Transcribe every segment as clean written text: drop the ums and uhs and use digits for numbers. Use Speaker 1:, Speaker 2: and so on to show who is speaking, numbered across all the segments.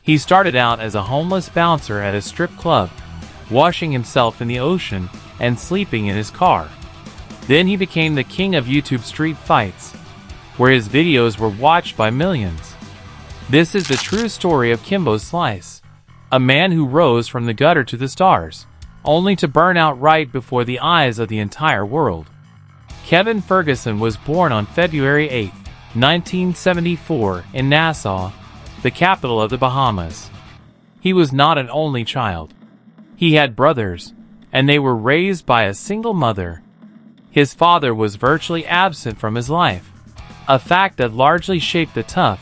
Speaker 1: He started out as a homeless bouncer at a strip club, washing himself in the ocean and sleeping in his car. Then he became the king of YouTube street fights, where his videos were watched by millions. This is the true story of Kimbo Slice, a man who rose from the gutter to the stars, only to burn out right before the eyes of the entire world. Kevin Ferguson was born on February 8, 1974, in Nassau, the capital of the Bahamas. He was not an only child. He had brothers, and they were raised by a single mother. His father was virtually absent from his life, a fact that largely shaped the tough,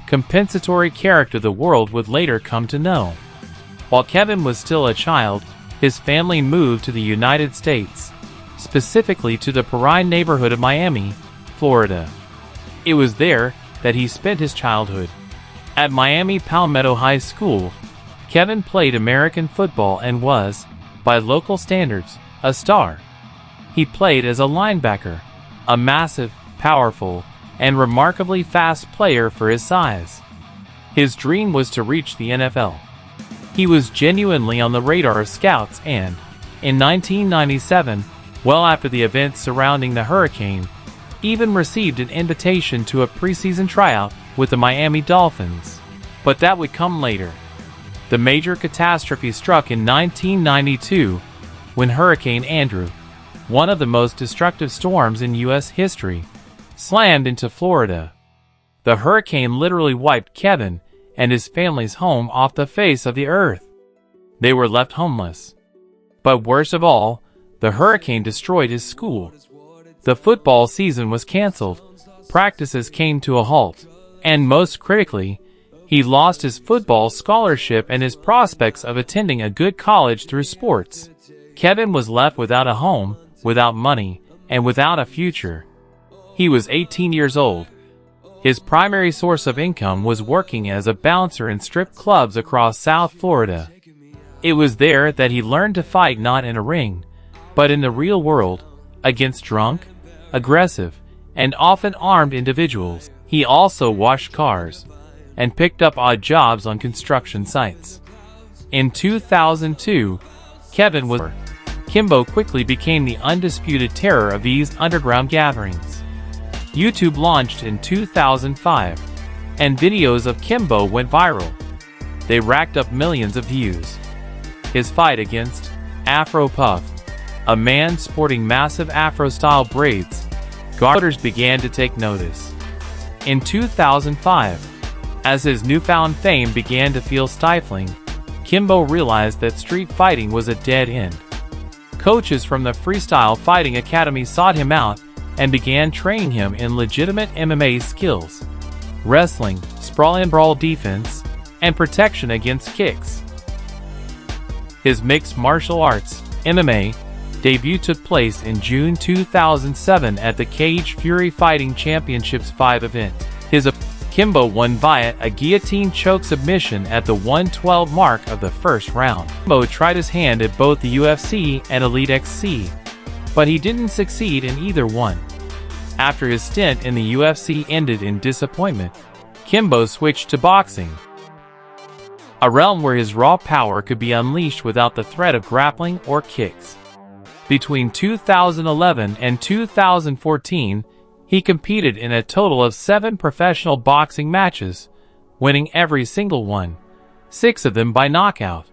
Speaker 1: compensatory character the world would later come to know. While Kevin was still a child, his family moved to the United States, specifically to the Perrine neighborhood of Miami, Florida. It was there that he spent his childhood. At Miami Palmetto High School, Kevin played American football and was, by local standards, a star. He played as a linebacker, a massive, powerful, and remarkably fast player for his size. His dream was to reach the NFL. He was genuinely on the radar of scouts and, in 1997, well after the events surrounding the hurricane, even received an invitation to a preseason tryout with the Miami Dolphins. But that would come later. The major catastrophe struck in 1992 when Hurricane Andrew, one of the most destructive storms in U.S. history, slammed into Florida. The hurricane literally wiped Kevin and his family's home off the face of the earth. They were left homeless. But worst of all, the hurricane destroyed his school. The football season was canceled, practices came to a halt, and most critically, he lost his football scholarship and his prospects of attending a good college through sports. Kevin was left without a home, without money, and without a future. He was 18 years old. His primary source of income was working as a bouncer in strip clubs across South Florida. It was there that he learned to fight not in a ring, but in the real world, against drunk, aggressive, and often armed individuals. He also washed cars and picked up odd jobs on construction sites. In 2002, Kimbo quickly became the undisputed terror of these underground gatherings. YouTube launched in 2005, and videos of Kimbo went viral. They racked up millions of views. His fight against Afro Puff, a man sporting massive Afro-style braids, voters began to take notice. In 2005, as his newfound fame began to feel stifling, Kimbo realized that street fighting was a dead end. Coaches from the Freestyle Fighting Academy sought him out and began training him in legitimate MMA skills: wrestling, sprawl and brawl defense, and protection against kicks. His mixed martial arts, MMA, debut took place in June 2007 at the Cage Fury Fighting Championships 5 event. Kimbo won via a guillotine choke submission at the 112 mark of the first round. Kimbo tried his hand at both the UFC and Elite XC, but he didn't succeed in either one. After his stint in the UFC ended in disappointment, Kimbo switched to boxing, a realm where his raw power could be unleashed without the threat of grappling or kicks. Between 2011 and 2014, he competed in a total of 7 professional boxing matches, winning every single one, 6 of them by knockout.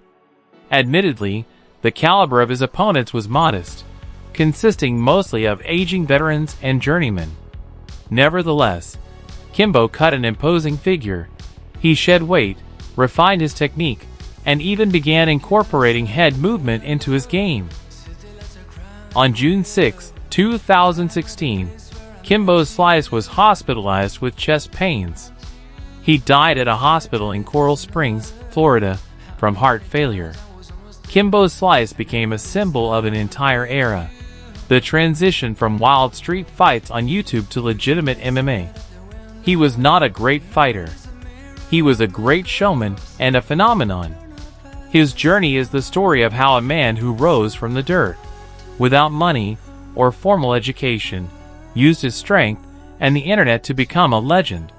Speaker 1: Admittedly, the caliber of his opponents was modest, consisting mostly of aging veterans and journeymen. Nevertheless, Kimbo cut an imposing figure. He shed weight, refined his technique, and even began incorporating head movement into his game. On June 6, 2016, Kimbo Slice was hospitalized with chest pains. He died at a hospital in Coral Springs, Florida, from heart failure. Kimbo Slice became a symbol of an entire era, the transition from wild street fights on YouTube to legitimate MMA. He was not a great fighter. He was a great showman and a phenomenon. His journey is the story of how a man who rose from the dirt, without money or formal education, used his strength and the internet to become a legend.